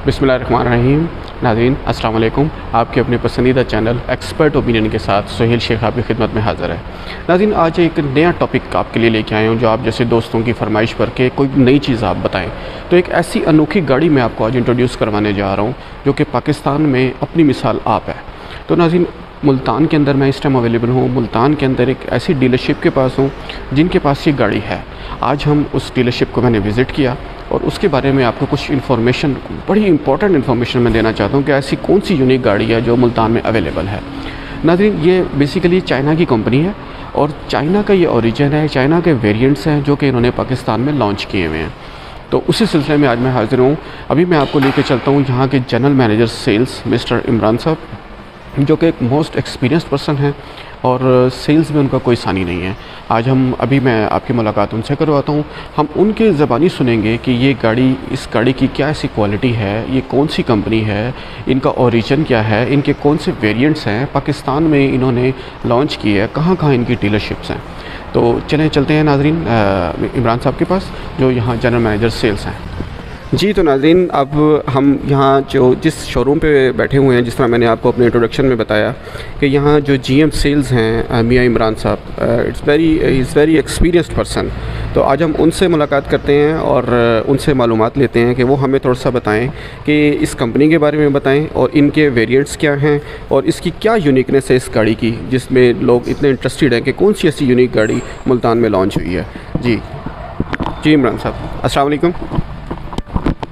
बिस्मिल्लाहिर्रहमानिर्रहीम। नाज़रीन अस्सलाम वालेकुम। आपके अपने पसंदीदा चैनल एक्सपर्ट ओपिनियन के साथ सोहेल शेख आपकी खिदमत में हाज़िर है। नाज़रीन आज एक नया टॉपिक आपके लिए लेके आए हूँ जो आप जैसे दोस्तों की फरमाइश पर के कोई नई चीज़ आप बताएं। तो एक ऐसी अनोखी गाड़ी मैं आपको आज इंट्रोड्यूस करवाने जा रहा हूँ जो कि पाकिस्तान में अपनी मिसाल आप है। तो नाज़रीन मुल्तान के अंदर मैं इस टाइम अवेलेबल हूँ। मुल्तान के अंदर एक ऐसी डीलरशिप के पास हूँ जिनके पास ये गाड़ी है। आज हम उस डीलरशिप को मैंने विज़िट किया और उसके बारे में आपको कुछ इन्फॉर्मेशन, बड़ी इंपॉर्टेंट इन्फॉर्मेशन मैं देना चाहता हूँ कि ऐसी कौन सी यूनिक गाड़ी है जो मुल्तान में अवेलेबल है। नाज़रीन ये बेसिकली चाइना की कंपनी है और चाइना का ये ओरिजिन है, चाइना के वेरिएंट्स हैं जो कि इन्होंने पाकिस्तान में लॉन्च किए हुए हैं। तो उसी सिलसिले में आज मैं हाज़िर हूँ। अभी मैं आपको लेके चलता हूँ यहाँ के general manager sales mister Imran साहब, जो कि एक मोस्ट एक्सपीरियंस्ड पर्सन है और सेल्स में उनका कोई सानी नहीं है। आज मैं आपकी मुलाकात उनसे करवाता हूँ। हम उनके ज़बानी सुनेंगे कि ये गाड़ी, इस गाड़ी की क्या ऐसी क्वालिटी है, ये कौन सी कंपनी है, इनका ओरिजिन क्या है, इनके कौन से वेरिएंट्स हैं, पाकिस्तान में इन्होंने लॉन्च किए हैं, कहाँ कहाँ इनकी डीलरशिप्स हैं। तो चलते हैं नाज़रीन इमरान साहब के पास जो यहाँ जनरल मैनेजर सेल्स हैं। जी तो नाज़रीन अब हम यहाँ जिस शोरूम पे बैठे हुए हैं, जिस तरह मैंने आपको अपने इंट्रोडक्शन में बताया कि यहाँ जो जीएम सेल्स हैं मियाँ इमरान साहब, इज़ वेरी एक्सपीरियंस्ड पर्सन। तो आज हम उनसे मुलाकात करते हैं और उनसे मालूमात लेते हैं कि वो हमें थोड़ा सा बताएं कि इस कंपनी के बारे में बताएं और इनके वेरिएंट्स क्या हैं और इसकी क्या यूनिकनेस है इस गाड़ी की, जिसमें लोग इतने इंटरेस्टेड हैं कि कौन सी ऐसी यूनिक गाड़ी मुल्तान में लॉन्च हुई है। जी इमरान साहब अस्सलाम वालेकुम।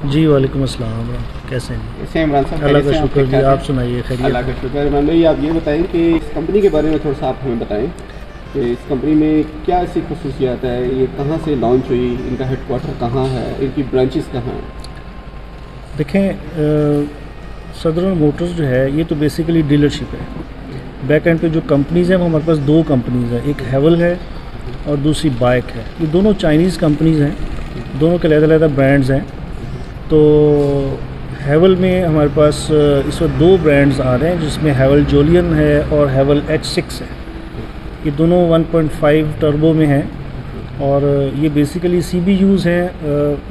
जी वालेकुम अस्सलाम। कैसे हैं? कैसे हैं इमरान साहब? अल्लाह का शुक्र जी, आप सुनाइए खैरियत? अल्लाह का शुक्र। इमरान भाई आप ये बताएं कि इस कंपनी के बारे में थोड़ा सा आप हमें बताएं कि इस कंपनी में क्या ऐसी खसूसियात है, ये कहाँ से लॉन्च हुई, इनका हेडक्वार्टर कहाँ है, इनकी ब्रांचेस कहाँ हैं? देखें सदर्न मोटर्स जो है ये तो बेसिकली डीलरशिप है। बैक एंड पे जो कंपनीज़ हैं वो हमारे पास दो कंपनीज़ हैं, एक हैवल है और दूसरी बाइक है। ये दोनों चाइनीज़ कंपनीज़ हैं, दोनों के अलग-अलग ब्रांड्स हैं। तो हैवल में हमारे पास इस वक्त दो ब्रांड्स आ रहे हैं जिसमें हैवल जोलियन है और हैवल H6 है। ये दोनों 1.5 टर्बो में हैं और ये बेसिकली CBUs हैं।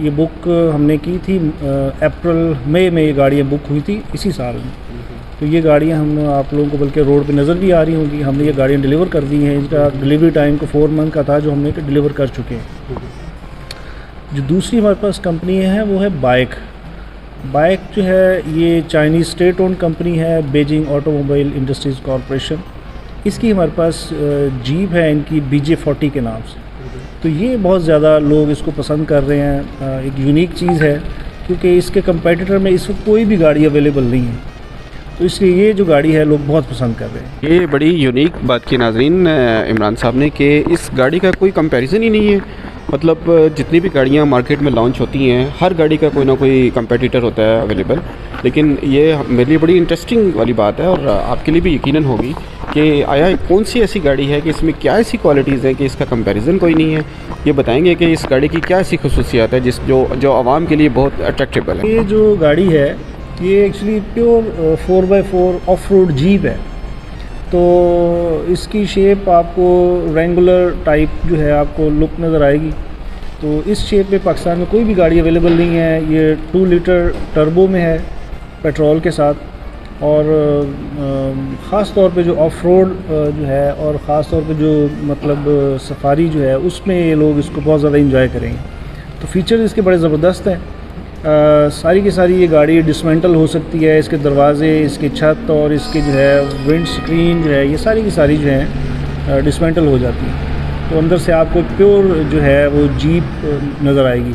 ये बुक हमने की थी अप्रैल मई में, ये गाड़ियाँ बुक हुई थी इसी साल में। तो ये गाड़ियाँ हम आप लोगों को बल्कि रोड पे नज़र भी आ रही होंगी। हमने ये गाड़ियाँ डिलीवर कर दी हैं। इनका डिलीवरी टाइम को 4 मंथ का था जो हमने डिलीवर कर चुके हैं। जो दूसरी हमारे पास कंपनी है वो है बाइक जो है ये चाइनीज़ स्टेट ओन्ड कंपनी है, बेजिंग ऑटोमोबाइल इंडस्ट्रीज़ कॉरपोरेशन। इसकी हमारे पास जीप है इनकी BJ40 के नाम से। तो ये बहुत ज़्यादा लोग इसको पसंद कर रहे हैं। एक यूनिक चीज़ है क्योंकि इसके कंपेटिटर में इस वक्त कोई भी गाड़ी अवेलेबल नहीं है, तो इसलिए ये जो गाड़ी है लोग बहुत पसंद कर रहे हैं। ये बड़ी यूनिक बात की नाज़रीन इमरान साहब ने कि इस गाड़ी का कोई कंपैरिजन ही नहीं है। मतलब जितनी भी गाड़ियाँ मार्केट में लॉन्च होती हैं हर गाड़ी का कोई ना कोई कंपेटिटर होता है अवेलेबल, लेकिन ये मेरे लिए बड़ी इंटरेस्टिंग वाली बात है और आपके लिए भी यकीनन होगी कि आया कौन सी ऐसी गाड़ी है कि इसमें क्या ऐसी क्वालिटीज़ हैं कि इसका कंपैरिजन कोई नहीं है। ये बताएंगे कि इस गाड़ी की क्या ऐसी खसूसियात है जो आवाम के लिए बहुत अट्रैक्टेबल है। ये जो गाड़ी है ये actually pure 4x4 of road jeep है। तो इसकी शेप आपको रेंगुलर टाइप जो है आपको लुक नज़र आएगी। तो इस शेप में पाकिस्तान में कोई भी गाड़ी अवेलेबल नहीं है। ये 2 लीटर टर्बो में है पेट्रोल के साथ और ख़ास तौर पे जो ऑफ रोड जो है और ख़ास तौर पे जो मतलब सफारी जो है उसमें ये लोग इसको बहुत ज़्यादा इंजॉय करेंगे। तो फीचर इसके बड़े ज़बरदस्त हैं। सारी की सारी ये गाड़ी डिसमेंटल हो सकती है। इसके दरवाज़े, इसकी छत और इसके जो है विंड स्क्रीन जो है ये सारी की सारी जो है डिसमेंटल हो जाती है। तो अंदर से आपको प्योर जो है वो जीप नज़र आएगी।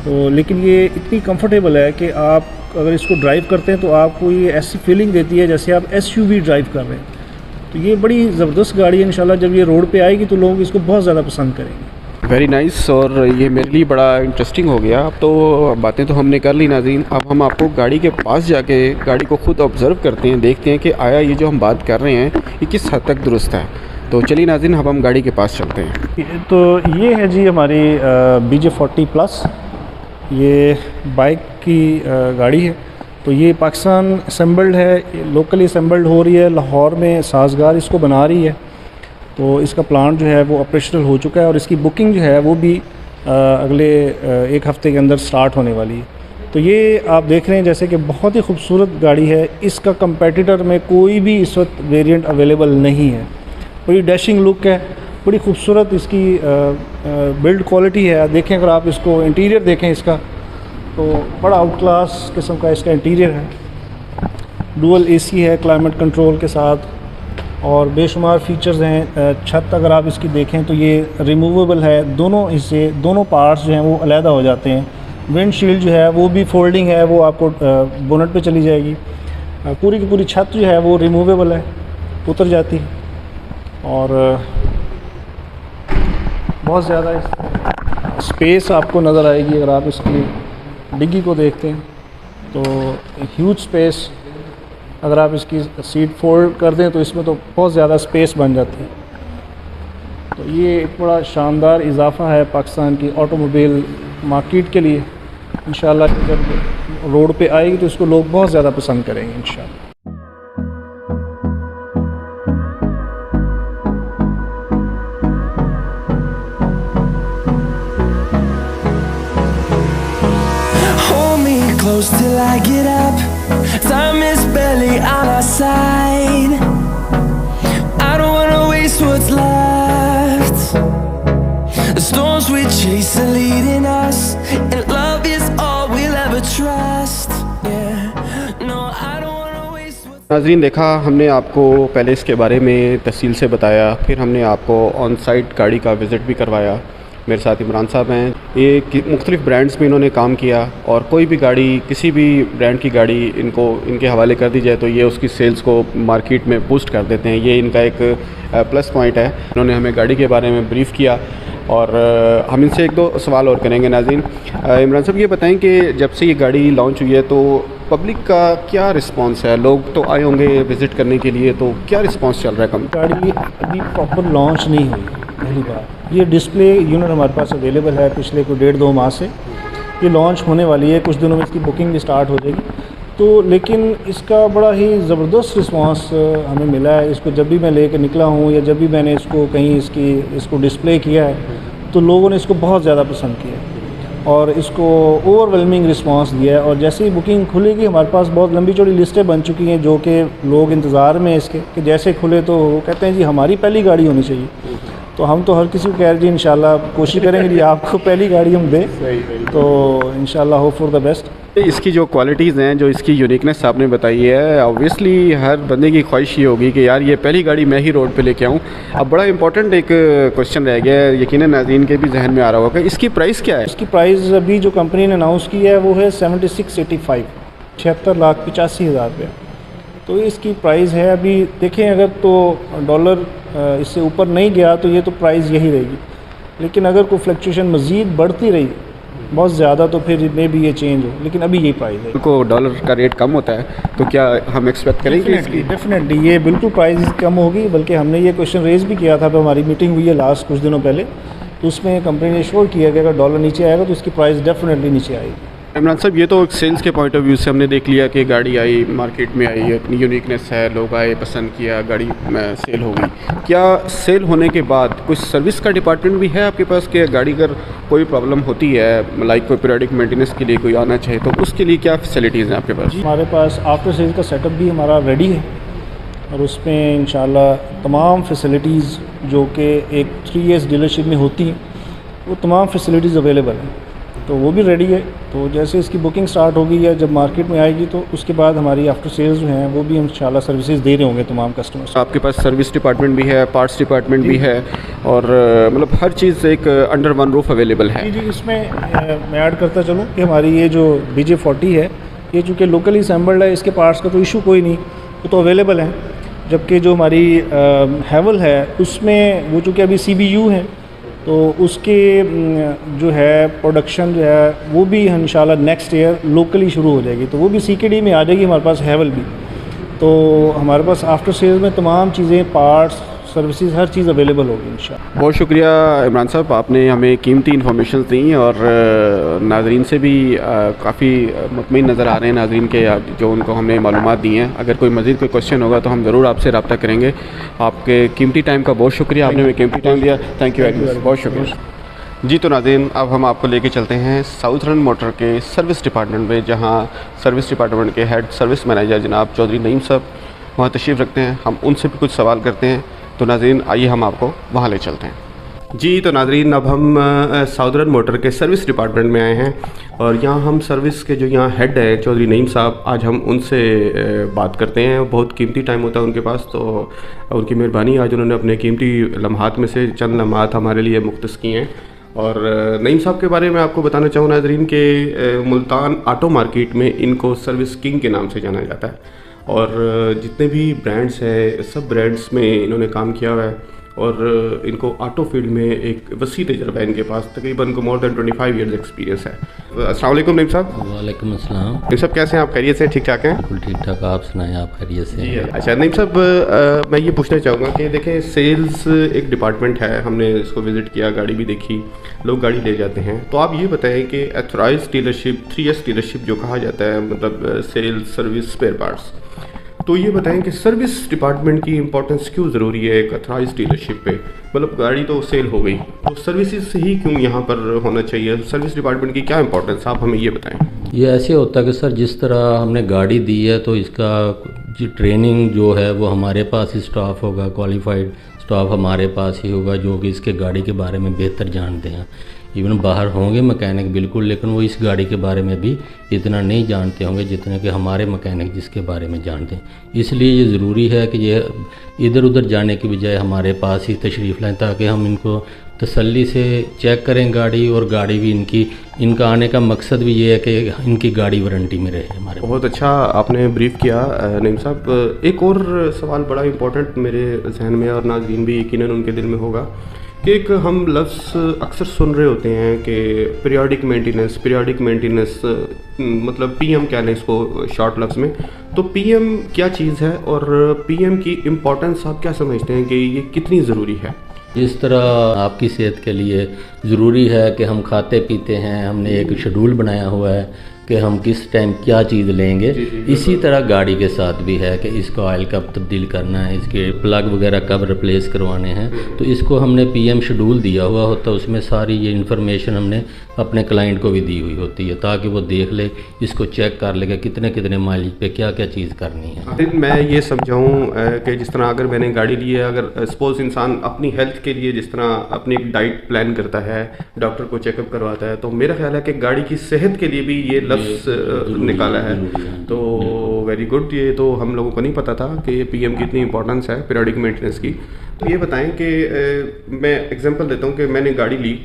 तो लेकिन ये इतनी कंफर्टेबल है कि आप अगर इसको ड्राइव करते हैं तो आपको ये ऐसी फीलिंग देती है जैसे आप SUV ड्राइव कर रहे हैं। तो ये बड़ी ज़बरदस्त गाड़ी है। इंशाल्लाह जब ये रोड पे आएगी तो लोग इसको बहुत ज़्यादा पसंद करेंगे। Very nice. और ये मेरे लिए बड़ा इंटरेस्टिंग हो गया। अब तो बातें तो हमने कर ली नाज़रीन, अब हम आपको गाड़ी के पास जाके गाड़ी को ख़ुद ऑब्ज़र्व करते हैं, देखते हैं कि आया ये जो हम बात कर रहे हैं ये किस हद तक दुरुस्त है। तो चलिए नाज़रीन अब हम गाड़ी के पास चलते हैं। तो ये है जी हमारी BJ40 प्लस, ये बाइक की गाड़ी है। तो ये पाकिस्तान असेंबल्ड है, लोकली असेंबल्ड हो रही है। लाहौर में साजगार इसको बना रही है। तो इसका प्लांट जो है वो ऑपरेशनल हो चुका है और इसकी बुकिंग जो है वो भी अगले 1 हफ़्ते के अंदर स्टार्ट होने वाली है। तो ये आप देख रहे हैं जैसे कि बहुत ही खूबसूरत गाड़ी है। इसका कंपेटिटर में कोई भी इस वक्त वेरिएंट अवेलेबल नहीं है। बड़ी डैशिंग लुक है, बड़ी खूबसूरत इसकी बिल्ड क्वालिटी है। देखें अगर आप इसको इंटीरियर देखें इसका, तो बड़ा आउट क्लास किस्म का इसका इंटीरियर है। डुअल एसी है क्लाइमेट कंट्रोल के साथ और बेशुमार फीचर्स हैं। छत अगर आप इसकी देखें तो ये रिमूवेबल है, दोनों हिस्से दोनों पार्ट्स जो हैं वो अलहदा हो जाते हैं। विंडशील्ड जो है वो भी फोल्डिंग है, वो आपको बोनट पे चली जाएगी। पूरी की पूरी छत जो है वो रिमूवेबल है, उतर जाती है और बहुत ज़्यादा स्पेस आपको नज़र आएगी। अगर आप इसकी डिग्गी को देखते हैं तो ह्यूज स्पेस, अगर आप इसकी सीट फोल्ड कर दें तो इसमें तो बहुत ज़्यादा स्पेस बन जाती है। तो ये एक बड़ा शानदार इजाफ़ा है पाकिस्तान की ऑटोमोबाइल मार्केट के लिए। इंशाल्लाह जब रोड पे आएगी तो इसको लोग बहुत ज़्यादा पसंद करेंगे इंशाल्लाह। Close till I get up, time is barely on our side. I don't wanna waste what's left. The storms we chase are leading us, and love is all we'll ever trust. Yeah, no, I don't wanna waste what's नाज़रीन, देखा हमने आपको पहले इसके बारे में तफसील से बताया, फिर हमने आपको ऑन साइट गाड़ी का विज़िट भी करवाया। मेरे साथ इमरान साहब हैं। ये मुख्तलिफ़ ब्रांड्स में इन्होंने काम किया और कोई भी गाड़ी, किसी भी ब्रांड की गाड़ी इनके हवाले कर दी जाए तो ये उसकी सेल्स को मार्केट में बूस्ट कर देते हैं। ये इनका एक प्लस पॉइंट है। इन्होंने हमें गाड़ी के बारे में ब्रीफ़ किया और हम इनसे एक दो सवाल और करेंगे। नाज़रीन, इमरान साहब ये बताएं कि जब से ये गाड़ी लॉन्च हुई है तो पब्लिक का क्या रिस्पांस है? लोग तो आए होंगे विज़िट करने के लिए, तो क्या रिस्पांस चल रहा है? गाड़ी अभी प्रॉपर लॉन्च नहीं हुई, पहली बार। ये डिस्प्ले यूनिट हमारे पास अवेलेबल है पिछले कोई 1.5-2 माह से। ये लॉन्च होने वाली है, कुछ दिनों में इसकी बुकिंग भी स्टार्ट हो जाएगी। तो लेकिन इसका बड़ा ही ज़बरदस्त रिस्पांस हमें मिला है। इसको जब भी मैं लेकर निकला हूँ या जब भी मैंने इसको कहीं इसको डिस्प्ले किया है तो लोगों ने इसको बहुत ज़्यादा पसंद किया और इसको ओवरवेलमिंग रिस्पांस दिया है। और जैसे ही बुकिंग खुलेगी, हमारे पास बहुत लंबी चौड़ी लिस्टें बन चुकी हैं जो कि लोग इंतज़ार में इसके कि जैसे खुले तो वो कहते हैं जी हमारी पहली गाड़ी होनी चाहिए। तो हम तो हर किसी को कह रहे जी इंशाल्लाह कोशिश करेंगे जी आपको पहली गाड़ी हम दें, तो इंशाल्लाह होप फॉर द बेस्ट। इसकी जो क्वालिटीज़ हैं, जो इसकी यूनिकनेस आपने बताई है, ऑब्वियसली हर बंदे की ख्वाहिश ये होगी कि यार ये पहली गाड़ी मैं ही रोड पे लेके आऊँ। अब बड़ा इंपॉर्टेंट एक क्वेश्चन रह गया है, यकीनन नाज़रीन के भी जहन में आ रहा होगा, इसकी प्राइस क्या है? इसकी प्राइस अभी जो कंपनी ने अनाउंस की है वो है 7685, 76,85,000 रुपये। तो इसकी प्राइस है। अभी देखें अगर तो डॉलर इससे ऊपर नहीं गया तो ये तो प्राइस यही रहेगी, लेकिन अगर कोई फ्लक्चुएशन मज़ीद बढ़ती रही बहुत ज़्यादा तो फिर मे भी ये चेंज हो, लेकिन अभी ये प्राइस है। को डॉलर का रेट कम होता है तो क्या हम एक्सपेक्ट करेंगे इसकी? डेफिनेटली ये बिल्कुल प्राइस कम होगी। बल्कि हमने ये क्वेश्चन रेज भी किया था, तो हमारी मीटिंग हुई है लास्ट कुछ दिनों पहले, तो उसमें कंपनी ने श्योर किया कि अगर डॉलर नीचे आएगा तो इसकी प्राइस डेफिनेटली नीचे आएगी। इमरान साहब, ये तो एक सेल्स के पॉइंट ऑफ व्यू से हमने देख लिया कि गाड़ी आई, मार्केट में आई, अपनी यूनिकनेस है, लोग आए, पसंद किया, गाड़ी में सेल हो गई। क्या सेल होने के बाद कुछ सर्विस का डिपार्टमेंट भी है आपके पास कि गाड़ी अगर कोई प्रॉब्लम होती है, लाइक कोई पीरियडिक मेंटेनेंस के लिए कोई आना चाहे तो उसके लिए क्या फैसिलिटीज़ हैं आपके पास? हमारे पास आफ्टर सेल का सेटअप भी हमारा रेडी है और उसमें इंशाल्लाह तमाम फैसिलिटीज़ जो कि एक 3S डीलरशिप में होती हैं वो तमाम फैसिलिटीज़ अवेलेबल हैं, तो वो भी रेडी है। तो जैसे इसकी बुकिंग स्टार्ट होगी या जब मार्केट में आएगी तो उसके बाद हमारी आफ्टर सेल्स जो हैं वो भी हम इंशाल्लाह सर्विसेज दे रहे होंगे तमाम कस्टमर्स। आपके पास सर्विस डिपार्टमेंट भी है, पार्ट्स डिपार्टमेंट भी है और मतलब हर चीज़ एक अंडर वन रूफ अवेलेबल है? जी, इसमें मैं ऐड करता चलूँ कि हमारी ये जो BJ40 है ये चूँकि लोकली असेंबल्ड है, इसके पार्ट्स का तो इशू कोई नहीं, वो तो अवेलेबल है। जबकि जो हमारी हैवल है उसमें वो चूँकि अभी CBU है तो उसके जो है प्रोडक्शन जो है वो भी इंशाल्लाह नेक्स्ट ईयर लोकली शुरू हो जाएगी, तो वो भी CKD में आ जाएगी हमारे पास हैवल भी। तो हमारे पास आफ्टर सेल में तमाम चीज़ें, पार्ट्स, सर्विसेज, हर चीज़ अवेलेबल होगी इंशाल्लाह। बहुत शुक्रिया इमरान साहब, आपने हमें कीमती इन्फॉर्मेशन दी और नाज़रीन से भी काफ़ी मुतमईन नज़र आ रहे हैं नाज़रीन के, जो उनको हमने मालूमात दी हैं। अगर कोई मज़ीद कोई क्वेश्चन होगा तो हम ज़रूर आपसे रब्ता करेंगे। आपके कीमती टाइम का बहुत शुक्रिया, आपने हमें कीमती टाइम दिया। थैंक यू वेरी मच, बहुत शुक्रिया। जी तो नाज़रीन, अब हम आपको लेके चलते हैं साउदर्न मोटर के सर्विस डिपार्टमेंट में, जहां सर्विस डिपार्टमेंट के हेड सर्विस मैनेजर जनाब चौधरी नईम साहब वहां तशरीफ़ रखते हैं। हम उनसे भी कुछ सवाल करते हैं। तो नाज़रीन आइए हम आपको वहां ले चलते हैं। जी तो नाज़रीन, अब हम साउदर्न मोटर के सर्विस डिपार्टमेंट में आए हैं और यहाँ हम सर्विस के जो यहाँ हेड है चौधरी नईम साहब, आज हम उनसे बात करते हैं। बहुत कीमती टाइम होता है उनके पास, तो उनकी मेहरबानी, आज उन्होंने अपने कीमती लम्हात में से चंद लम्हात हमारे लिए मुख्तस किए हैं। और नईम साहब के बारे में आपको बताना चाहूँ नाज़रीन के मुल्तान ऑटो मार्केट में इनको सर्विस किंग के नाम से जाना जाता है और जितने भी ब्रांड्स हैं सब ब्रांड्स में इन्होंने काम किया हुआ है और इनको ऑटो फील्ड में एक वसी तजर्बा है इनके पास, तकरीबन को मोर देन 25 ईयर्स एक्सपीरियंस है। अस्सलाम वालेकुम नईम साहब। वालेकुम अस्सलाम। नईम साहब कैसे हैं आप? खैरियत से? ठीक ठाक हैं? बिल्कुल ठीक ठाक। आप सुनाएं, आप खैरियत से हैं? अच्छा नईम साहब, मैं ये पूछना चाहूँगा कि देखें, सेल्स एक डिपार्टमेंट है, हमने इसको विज़िट किया, गाड़ी भी देखी, लोग गाड़ी ले जाते हैं। तो आप ये बताएं कि एथोराइज डीलरशिप, 3S डीलरशिप जो कहा जाता है, मतलब सेल्स, सर्विस, स्पेयर पार्ट्स, तो ये बताएं कि सर्विस डिपार्टमेंट की इंपॉर्टेंस क्यों ज़रूरी है एक अथराइज डीलरशिप पे? मतलब गाड़ी तो सेल हो गई, तो सर्विसेज से ही क्यों यहाँ पर होना चाहिए? सर्विस डिपार्टमेंट की क्या इंपॉर्टेंस, आप हमें ये बताएं। ये ऐसे होता है कि सर, जिस तरह हमने गाड़ी दी है तो इसका जो ट्रेनिंग जो है वो हमारे पास ही स्टाफ होगा, क्वालिफाइड स्टाफ हमारे पास ही होगा जो कि इसके गाड़ी के बारे में बेहतर जानते हैं। इवन बाहर होंगे मैकेनिक बिल्कुल, लेकिन वो इस गाड़ी के बारे में भी इतना नहीं जानते होंगे जितने कि हमारे मैकेनिक जिसके बारे में जानते हैं। इसलिए ये ज़रूरी है कि ये इधर उधर जाने की बजाय हमारे पास ही तशरीफ़ लाएँ, ताकि हम इनको तसल्ली से चेक करें गाड़ी, और गाड़ी भी इनका आने का मकसद भी ये है कि इनकी गाड़ी वारंटी में रहे हमारे। बहुत अच्छा आपने ब्रीफ किया नईम साहब। एक और सवाल बड़ा इंपॉर्टेंट मेरे जहन में और नाज़रीन भी यकीनन उनके दिल में होगा कि एक हम लफ्ज़ अक्सर सुन रहे होते हैं कि पीरियाडिक मेंटेनेंस, मतलब PM क्या लें इसको शॉर्ट लफ्ज़ में। तो PM क्या चीज़ है और PM की इम्पोर्टेंस आप क्या समझते हैं कि ये कितनी ज़रूरी है? जिस तरह आपकी सेहत के लिए ज़रूरी है कि हम खाते पीते हैं, हमने एक शेड्यूल बनाया हुआ है कि हम किस टाइम क्या चीज़ लेंगे, इसी तरह गाड़ी के साथ भी है कि इसका ऑयल कब तब्दील करना है, इसके प्लग वगैरह कब रिप्लेस करवाने हैं। तो इसको हमने PM शेड्यूल दिया हुआ होता है, उसमें सारी ये इन्फॉर्मेशन हमने अपने क्लाइंट को भी दी हुई होती है ताकि वो देख ले, इसको चेक कर ले कि कितने कितने माइलेज पे क्या क्या चीज़ करनी है। मैं ये समझाऊँ कि जिस तरह अगर मैंने गाड़ी ली है, अगर सपोज़ इंसान अपनी हेल्थ के लिए जिस तरह अपनी एक डाइट प्लान करता है, डॉक्टर को चेकअप करवाता है, तो मेरा ख्याल है कि गाड़ी की सेहत के लिए भी ये निकाला है। तो वेरी गुड, ये तो हम लोगों को नहीं पता था कि PM की इतनी इंपॉर्टेंस है पीरियडिक मेंटेनेंस की। तो ये बताएं कि मैं एग्जांपल देता हूँ कि मैंने गाड़ी ली,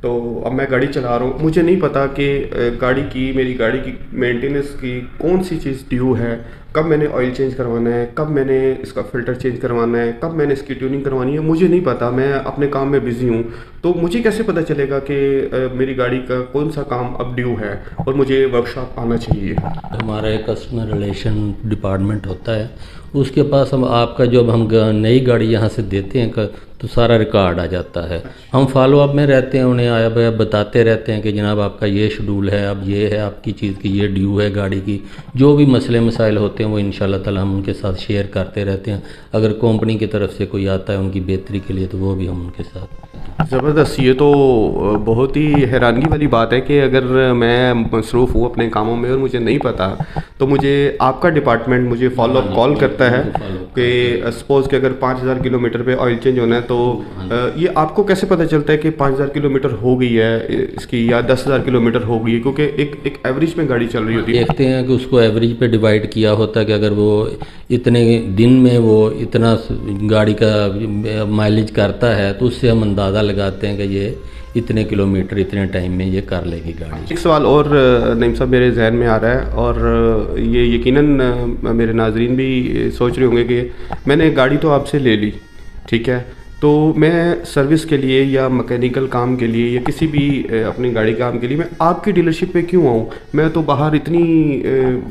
तो अब मैं गाड़ी चला रहा हूँ, मुझे नहीं पता कि मेरी गाड़ी की मेंटेनेंस की कौन सी चीज़ ड्यू है, कब मैंने ऑयल चेंज करवाना है, कब मैंने इसका फ़िल्टर चेंज करवाना है, कब मैंने इसकी ट्यूनिंग करवानी है, मुझे नहीं पता। मैं अपने काम में बिज़ी हूँ, तो मुझे कैसे पता चलेगा कि मेरी गाड़ी का कौन सा काम अब ड्यू है और मुझे वर्कशॉप आना चाहिए? हमारा एक कस्टमर रिलेशन डिपार्टमेंट होता है, उसके पास हम आपका जब हम नई गाड़ी यहाँ से देते हैं तो सारा रिकॉर्ड आ जाता है। हम फॉलो अप में रहते हैं, उन्हें आया भया बताते रहते हैं कि जनाब आपका ये शेड्यूल है, अब ये है आपकी चीज़ की, ये ड्यू है गाड़ी की। जो भी मसले मसाइल होते हैं वो इंशाल्लाह ताला हम उनके साथ शेयर करते रहते हैं। अगर कंपनी की तरफ से कोई आता है उनकी बेहतरी के लिए, तो वो भी हम उनके साथ। ज़बरदस्त। ये तो बहुत ही हैरानगी वाली बात है कि अगर मैं मसरूफ़ हूँ अपने कामों में और मुझे नहीं पता, तो मुझे आपका डिपार्टमेंट मुझे फॉलो अप कॉल करता है कि सपोज़ कि अगर 5000 किलोमीटर पे ऑयल चेंज होना है, तो ये आपको कैसे पता चलता है कि 5000 किलोमीटर हो गई है इसकी या 10,000 किलोमीटर हो गई है? क्योंकि एक एवरेज में गाड़ी चल रही होती है। देखते हैं कि उसको एवरेज पे डिवाइड किया होता है कि अगर वो इतने दिन में वो इतना गाड़ी का माइलेज करता है, तो उससे हम अंदाज़ा लगाते हैं कि ये इतने किलोमीटर इतने टाइम में ये कर लेगी गाड़ी। एक सवाल और नईम साहब मेरे जहन में आ रहा है, और ये यकीनन मेरे नाजरीन भी सोच रहे होंगे कि मैंने गाड़ी तो आपसे ले ली, ठीक है, तो मैं सर्विस के लिए या मैकेनिकल काम के लिए या किसी भी अपनी गाड़ी काम के लिए मैं आपकी डीलरशिप पे क्यों आऊँ? मैं तो बाहर इतनी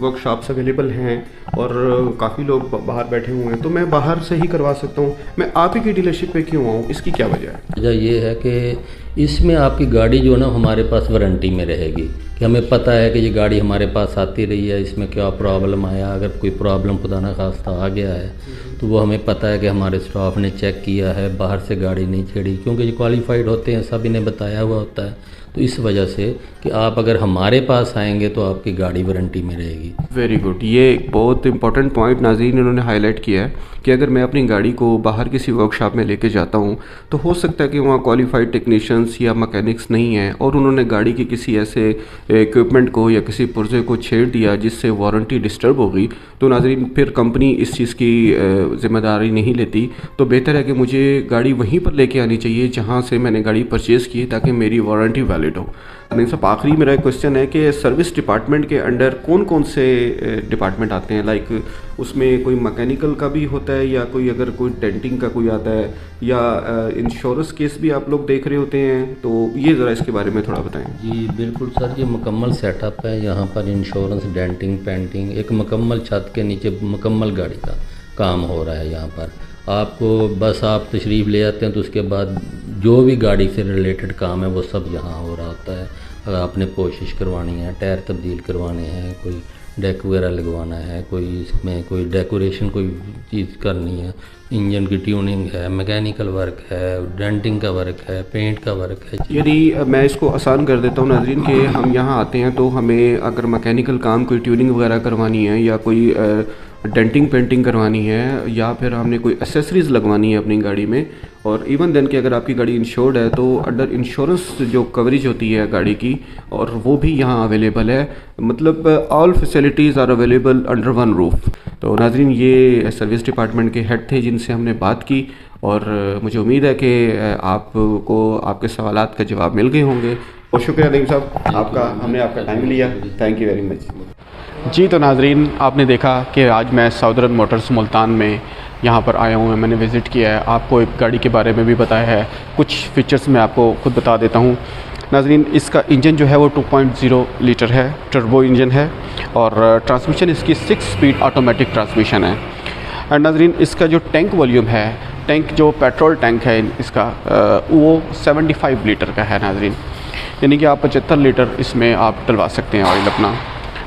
वर्कशॉप्स अवेलेबल हैं और काफ़ी लोग बाहर बैठे हुए हैं, तो मैं बाहर से ही करवा सकता हूँ, मैं आप ही की डीलरशिप पे क्यों आऊँ? इसकी क्या वजह है? वजह ये है कि इसमें आपकी गाड़ी जो है ना हमारे पास वारंटी में रहेगी कि हमें पता है कि ये गाड़ी हमारे पास आती रही है, इसमें क्या प्रॉब्लम आया, अगर कोई प्रॉब्लम खुदा ना खास्ता आ गया है तो वो हमें पता है कि हमारे स्टाफ ने चेक किया है, बाहर से गाड़ी नहीं छेड़ी, क्योंकि ये क्वालिफाइड होते हैं, सब इन्हें बताया हुआ होता है। तो इस वजह से कि आप अगर हमारे पास आएंगे तो आपकी गाड़ी वारंटी में रहेगी। वेरी गुड, ये एक बहुत इंपॉर्टेंट पॉइंट नाज़रीन इन्होंने हाईलाइट किया है कि अगर मैं अपनी गाड़ी को बाहर किसी वर्कशॉप में लेके जाता हूँ तो हो सकता है कि वहाँ क्वालिफाइड टेक्नीशियंस या मैकेनिक्स नहीं हैं और उन्होंने गाड़ी के किसी ऐसे इक्विपमेंट को या किसी पुर्जे को छेड़ दिया जिससे वारंटी डिस्टर्ब हो गई, तो नाज़रीन फिर कंपनी इस चीज़ की ज़िम्मेदारी नहीं लेती। तो बेहतर है कि मुझे गाड़ी वहीं पर लेके आनी चाहिए जहाँ से मैंने गाड़ी परचेज़ की, ताकि मेरी वारंटी वैलिड हो। नहीं सब आखिरी मेरा एक क्वेश्चन है कि सर्विस डिपार्टमेंट के अंडर कौन कौन से डिपार्टमेंट आते हैं? लाइक उसमें कोई मैकेनिकल का भी होता है या कोई अगर कोई डेंटिंग का कोई आता है या इंश्योरेंस केस भी आप लोग देख रहे होते हैं, तो ये ज़रा इसके बारे में थोड़ा बताएं। जी बिल्कुल सर, ये मुकम्मल सेटअप है यहाँ पर, इंश्योरेंस, डेंटिंग, पेंटिंग, एक मुकम्मल छत के नीचे मुकम्मल गाड़ी का काम हो रहा है यहाँ पर। आपको बस आप तशरीफ़ ले आते हैं तो उसके बाद जो भी गाड़ी से रिलेटेड काम है वो सब यहाँ हो रहा होता है। अगर आपने कोशिश करवानी है, टायर तब्दील करवाने हैं, कोई डेक वगैरह लगवाना है, कोई इसमें कोई डेकोरेशन कोई चीज़ करनी है, इंजन की ट्यूनिंग है, मैकेनिकल वर्क है, डेंटिंग का वर्क है, पेंट का वर्क है। यदि मैं इसको आसान कर देता हूँ नाज़रीन कि हम यहाँ आते हैं तो हमें अगर मैकेनिकल काम कोई ट्यूनिंग वगैरह करवानी है या कोई डेंटिंग पेंटिंग करवानी है या फिर हमने कोई एसेसरीज़ लगवानी है अपनी गाड़ी में, और इवन देन कि अगर आपकी गाड़ी इंश्योर्ड है तो अंडर इंश्योरेंस जो कवरेज होती है गाड़ी की, और वो भी यहाँ अवेलेबल है। मतलब all facilities are available under one roof. तो नाज़रीन ये सर्विस डिपार्टमेंट के हेड थे जिनसे हमने बात की, और मुझे उम्मीद है कि आपको आपके सवालात का जवाब मिल गए होंगे। बहुत शुक्रिया नईम साहब, हमने आपका टाइम लिया, थैंक यू वेरी मच। जी तो नाज़रीन आपने देखा कि आज मैं साउदर्न मोटर्स मुल्तान में यहाँ पर आया हूँ, मैंने विज़िट किया है, आपको एक गाड़ी के बारे में भी बताया है, कुछ फ़ीचर्स मैं आपको खुद बता देता हूँ। नाज़रीन इसका इंजन जो है वो 2.0 लीटर है, टर्बो इंजन है, और ट्रांसमिशन इसकी 6 स्पीड ऑटोमेटिक ट्रांसमिशन है। एंड नाज़रीन इसका जो टैंक वॉल्यूम है, टैंक जो पेट्रोल टैंक है इसका वो 75 लीटर का है नाज़रीन, यानी कि आप 75 लीटर इसमें आप डलवा सकते हैं ऑयल अपना।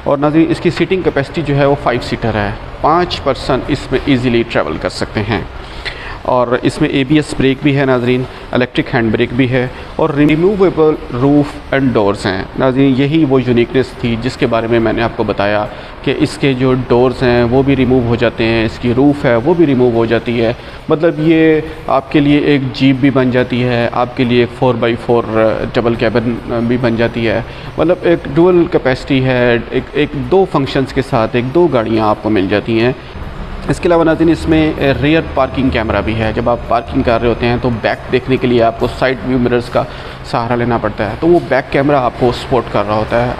और नाज़रीन इसकी सीटिंग कैपेसिटी जो है वो 5 सीटर है, 5 पर्सन इसमें इजीली ट्रैवल कर सकते हैं। और इसमें ABS ब्रेक भी है नाज़रीन, इलेक्ट्रिक हैंड ब्रेक भी है, और रिमूवेबल रूफ़ एंड डोर्स हैं नाज़रीन। यही वो यूनिकनेस थी जिसके बारे में मैंने आपको बताया कि इसके जो डोर्स हैं वो भी रिमूव हो जाते हैं, इसकी रूफ़ है वो भी रिमूव हो जाती है। मतलब ये आपके लिए एक जीप भी बन जाती है, आपके लिए एक 4x4 डबल कैबिन भी बन जाती है। मतलब एक डुअल कैपेसिटी है, एक 2 फंक्शंस के साथ 2 गाड़ियाँ आपको मिल जाती हैं। इसके अलावा नाज़रीन इसमें रियर पार्किंग कैमरा भी है। जब आप पार्किंग कर रहे होते हैं तो बैक देखने के लिए आपको साइड व्यू मिरर्स का सहारा लेना पड़ता है, तो वो बैक कैमरा आपको सपोर्ट कर रहा होता है,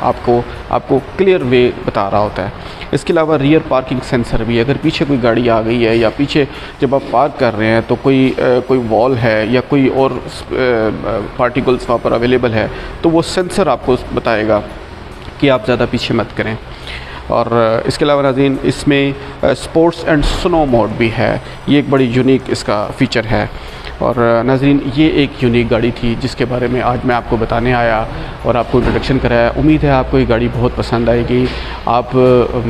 आपको क्लियर वे बता रहा होता है। इसके अलावा रियर पार्किंग सेंसर भी, अगर पीछे कोई गाड़ी आ गई है या पीछे जब आप पार्क कर रहे हैं तो कोई वॉल है या कोई और पार्टिकल्स वहाँ पर अवेलेबल है तो वो सेंसर आपको बताएगा कि आप ज़्यादा पीछे मत करें। और इसके अलावा नाज़रीन इसमें स्पोर्ट्स एंड स्नो मोड भी है, ये एक बड़ी यूनिक इसका फ़ीचर है। और नाज़रीन ये एक यूनिक गाड़ी थी जिसके बारे में आज मैं आपको बताने आया और आपको इंट्रोडक्शन कराया। उम्मीद है आपको ये गाड़ी बहुत पसंद आएगी।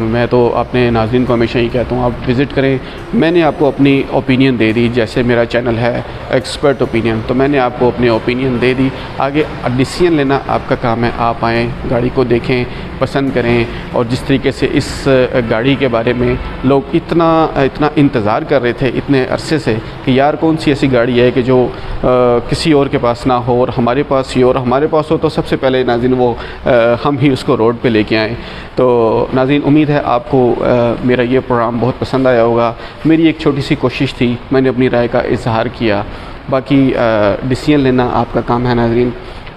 मैं तो अपने नाज़रीन को हमेशा ही कहता हूँ आप विज़िट करें। मैंने आपको अपनी ओपिनियन दे दी, जैसे मेरा चैनल है एक्सपर्ट ओपिनियन, तो मैंने आपको अपनी ओपिनियन दे दी। आगे डिसीजन लेना आपका काम है, आप आएँ, गाड़ी को देखें, पसंद करें। और जिस तरीके से इस गाड़ी के बारे में लोग इतना इंतज़ार कर रहे थे इतने अरसे से कि यार कौन सी ऐसी गाड़ी है कि जो किसी और के पास ना हो और हमारे पास ही, और हमारे पास हो तो सबसे पहले नाज़रीन वो हम ही उसको रोड पे लेके आएँ। तो नाज़रीन उम्मीद है आपको मेरा ये प्रोग्राम बहुत पसंद आया होगा। मेरी एक छोटी सी कोशिश थी, मैंने अपनी राय का इजहार किया, बाकी डिसीजन लेना आपका काम है नाज़रीन।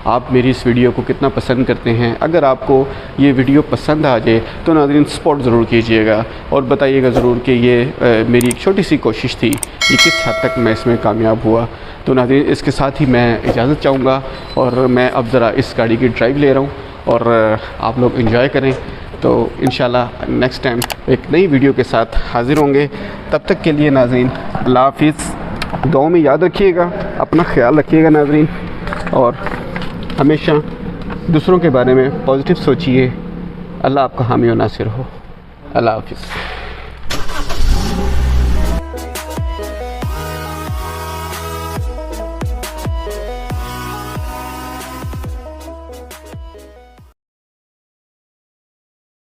आप मेरी इस वीडियो को कितना पसंद करते हैं। अगर आपको ये वीडियो पसंद आ जाए तो नाज़रीन सपोर्ट ज़रूर कीजिएगा और बताइएगा ज़रूर कि ये मेरी एक छोटी सी कोशिश थी, ये किस हद तक मैं इसमें कामयाब हुआ। तो नाज़रीन इसके साथ ही मैं इजाज़त चाहूँगा और मैं अब ज़रा इस गाड़ी की ड्राइव ले रहा हूँ और आप लोग एंजॉय करें। तो इंशाल्लाह नेक्स्ट टाइम एक नई वीडियो के साथ हाज़िर होंगे। तब तक के लिए नाज़रीन अल्लाह हाफ़िज़। दुआ में याद रखिएगा, अपना ख्याल रखिएगा नाज़रीन, और हमेशा दूसरों के बारे में पॉजिटिव सोचिए। अल्लाह आपका हामी और नासिर हो। अल्लाह हाफ़िज़।